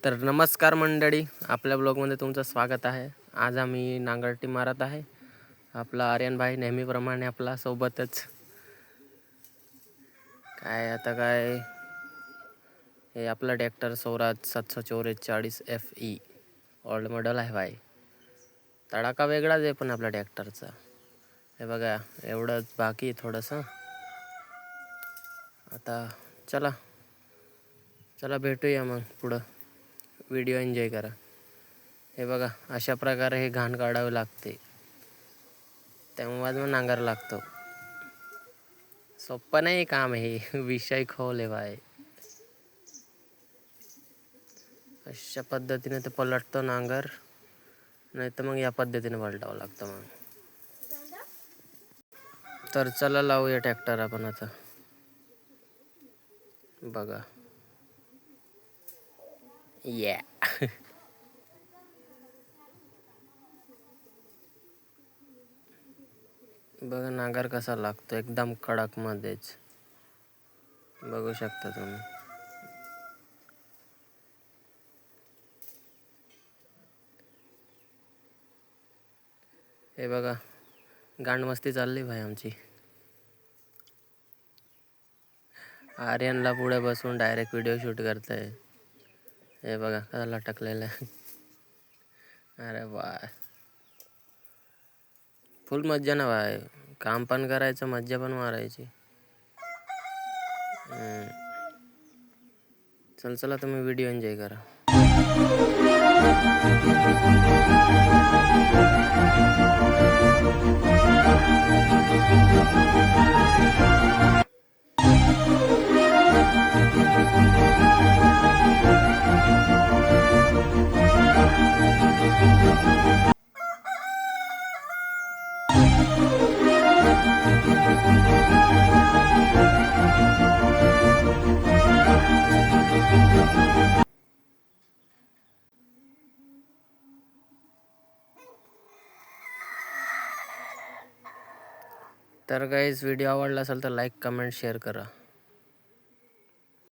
तर नमस्कार मंडळी, आपल्या ब्लॉगमध्ये तुमचं स्वागत आहे. आज आम्ही नांगरटी मारत आहे. आपला आर्यन भाई नेहमीप्रमाणे आपला सोबतच. काय हे आपला tractor Swaraj 744 FE old model आहे भाई. तडाका वेगळाच आहे पण आपल्या ट्रॅक्टरचा. हे बघा, एवढंच बाकी थोडंसं. आता चला भेटूया मग पुढं. व्हिडिओ एन्जॉय करा. हे बघा, अशा प्रकारे हे घाण काढावे लागते, तेव्हा मग नांगर लागतो. सोपं नाही काम हे. विषय खोल आहे भाई. अशा पद्धतीने ते पलटतो नांगर, नाही तर मग या पद्धतीने पलटावं लागतं. मग तर चला लावूया ट्रॅक्टर आपण आता. बघा या बघा नांगर कसा लागतो, एकदम कडक मध्येच. बघू शकता तुम्ही. हे बघा, गांड मस्ती चालली भाई आमची. आर्यनला पुढे बसून डायरेक्ट व्हिडिओ शूट करतोय. हे बघा कसा लटकलेला आहे. अरे वा, फुल मज्जा ना भाई. काम पण करायचं, मज्जा पण मारायची. चला तुम्ही व्हिडिओ एन्जॉय करा. तर गाईज, व्हिडिओ आवडला असेल तर लाईक, कमेंट, शेअर करा.